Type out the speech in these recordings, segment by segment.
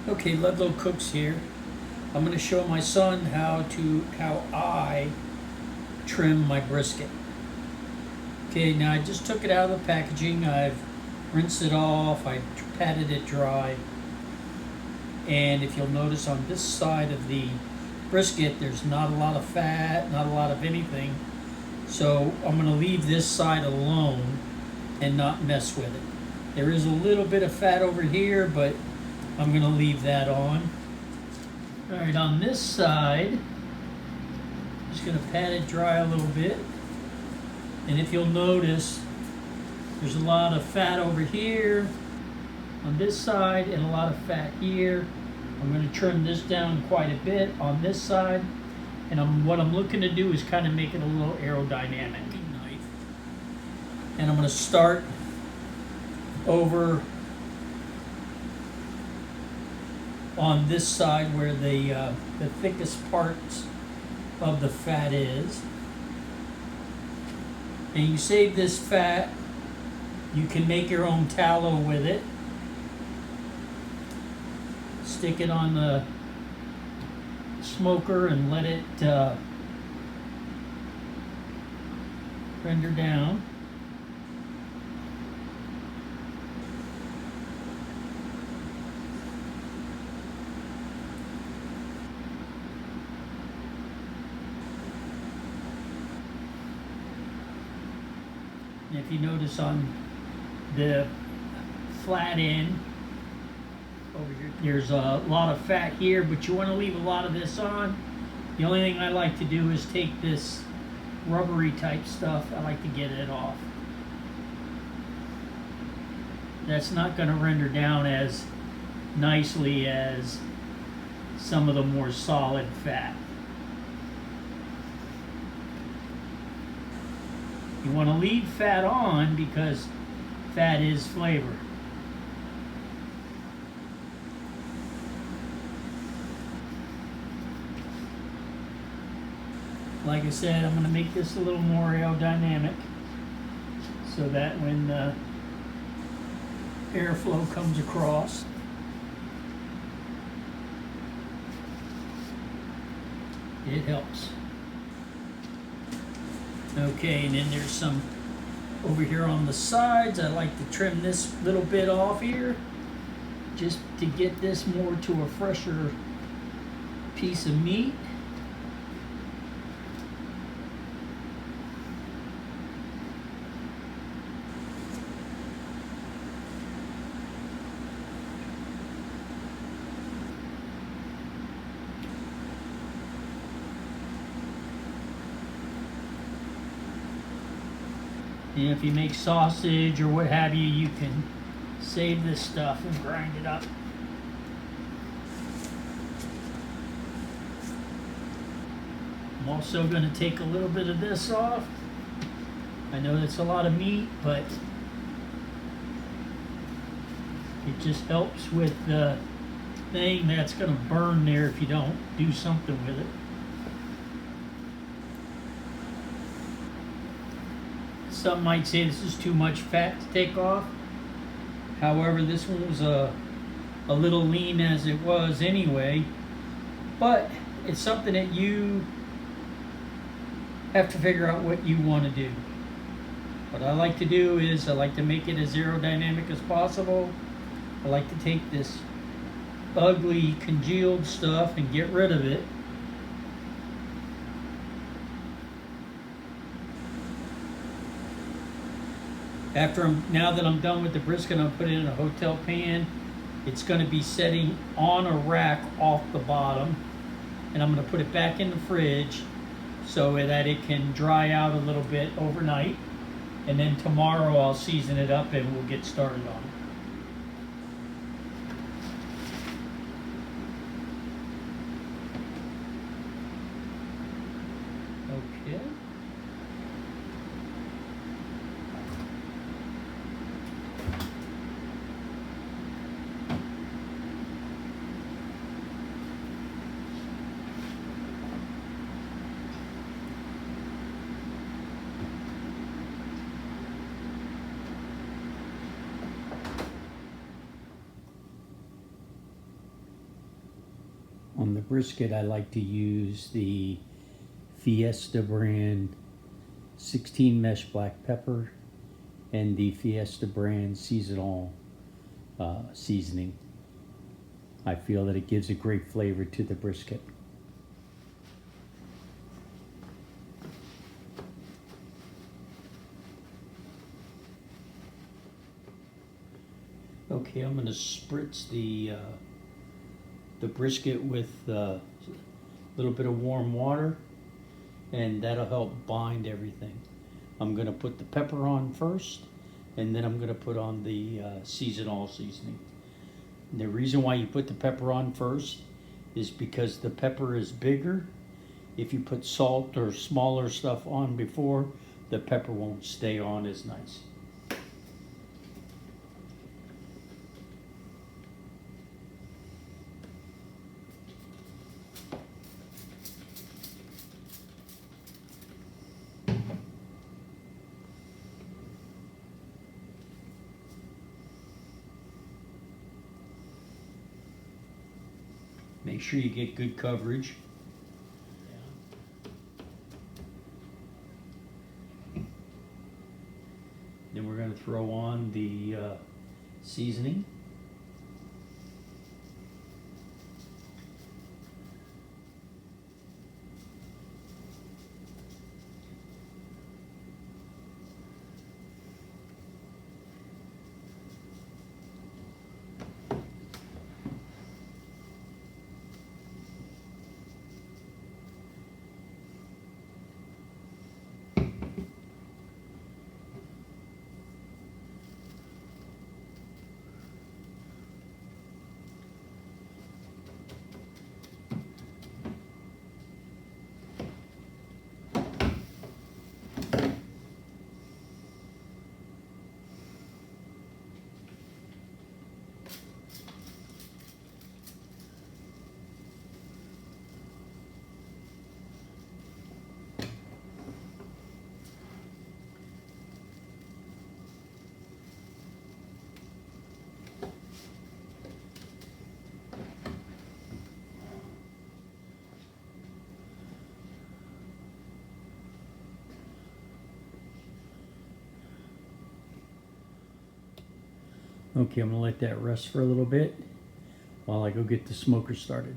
Okay, Ludlow Cooks here. I'm going to show my son how I trim my brisket. Okay, now I just took it out of the packaging. I've rinsed it off. I patted it dry. And if you'll notice on this side of the brisket, there's not a lot of fat, not a lot of anything. So I'm going to leave this side alone and not mess with it. There is a little bit of fat over here, but I'm going to leave that on. All right, on this side, just going to pat it dry a little bit. And if you'll notice, there's a lot of fat over here on this side and a lot of fat here. I'm going to trim this down quite a bit on this side. And what I'm looking to do is kind of make it a little aerodynamic. And I'm going to start over on this side where the thickest parts of the fat is. And you save this fat. You can make your own tallow with it. Stick it on the smoker and let it render down. If you notice on the flat end over here, there's a lot of fat here, but you want to leave a lot of this on. The only thing I like to do is take this rubbery type stuff. I like to get it off. That's not going to render down as nicely as some of the more solid fat. You want to leave fat on because fat is flavor. Like I said, I'm going to make this a little more aerodynamic so that when the airflow comes across, it helps. Okay, and then there's some over here on the sides. I like to trim this little bit off here just to get this more to a fresher piece of meat. And if you make sausage or what have you, you can save this stuff and grind it up. I'm also going to take a little bit of this off. I know that's a lot of meat, but it just helps with the thing that's going to burn there if you don't do something with it. Some might say this is too much fat to take off. However, this one was a little lean as it was anyway. But it's something that you have to figure out what you want to do. What I like to do is I like to make it as aerodynamic as possible. I like to take this ugly congealed stuff and get rid of it. Now that I'm done with the brisket, I'll put it in a hotel pan. It's going to be setting on a rack off the bottom, and I'm going to put it back in the fridge so that it can dry out a little bit overnight, and then tomorrow I'll season it up and we'll get started on it. Okay. On the brisket, I like to use the Fiesta brand 16 mesh black pepper and the Fiesta brand seasonal seasoning. I feel that it gives a great flavor to the brisket. Okay, I'm going to spritz the brisket with a little bit of warm water, and that'll help bind everything. I'm going to put the pepper on first, and then I'm going to put on the seasonal seasoning. And the reason why you put the pepper on first is because the pepper is bigger. If you put salt or smaller stuff on before, the pepper won't stay on as nice. Make sure you get good coverage. Then we're going to throw on the seasoning. Okay, I'm gonna let that rest for a little bit while I go get the smoker started.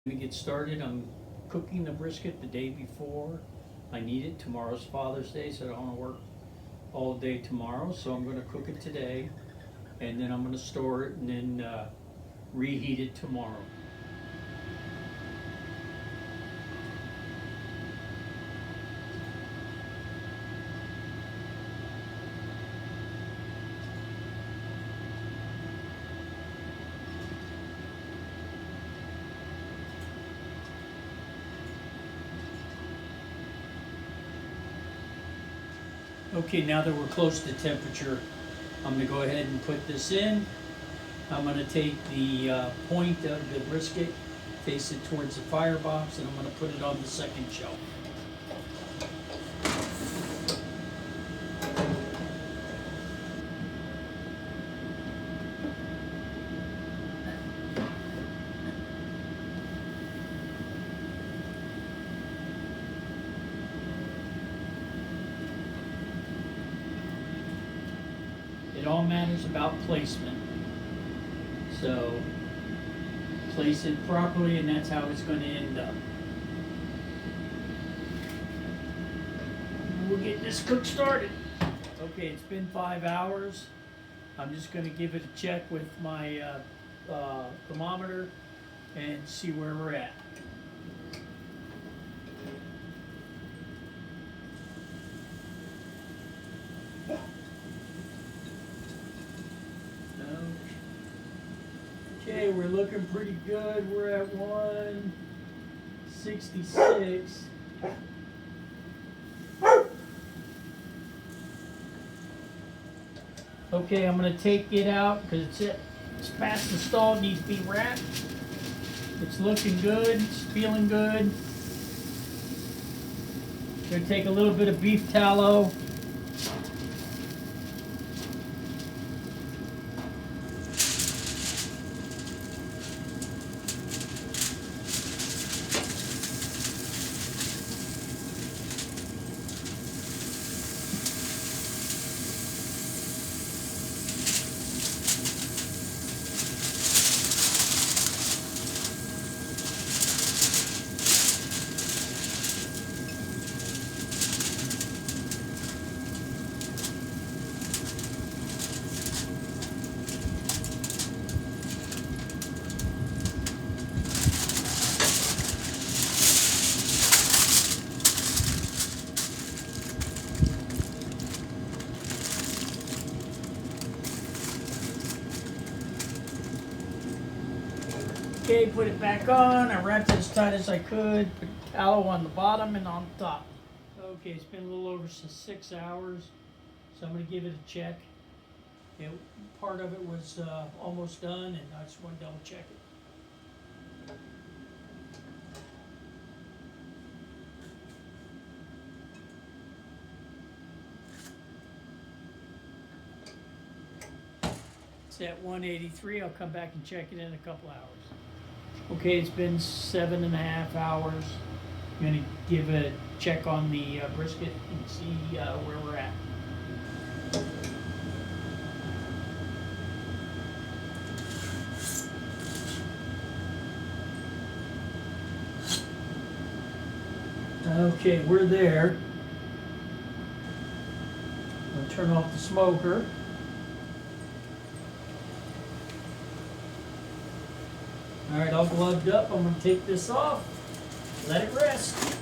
To get started, I'm cooking the brisket the day before I need it. Tomorrow's Father's Day, so I don't want to work all day tomorrow, so I'm going to cook it today, and then I'm going to store it and then reheat it tomorrow. Okay, now that we're close to temperature, I'm going to go ahead and put this in. I'm going to take the point of the brisket, face it towards the firebox, and I'm going to put it on the second shelf. It all matters about placement. So place it properly, and that's how it's going to end up. We'll get this cook started. Okay, it's been 5 hours. I'm just going to give it a check with my thermometer and see where we're at. Okay, we're looking pretty good. We're at 166. Okay, I'm going to take it out because it's past the stall. It needs to be wrapped. It's looking good. It's feeling good. Going to take a little bit of beef tallow. Okay, put it back on. I wrapped it as tight as I could. Put tallow on the bottom and on top. Okay, it's been a little over 6 hours, so I'm going to give it a check. Yeah, part of it was almost done, and I just want to double check it. It's at 183. I'll come back and check it in a couple hours. Okay, it's been 7.5 hours. I'm going to give a check on the brisket and see where we're at. Okay, we're there. I'm going to turn off the smoker. All right, all gloved up. I'm going to take this off, let it rest.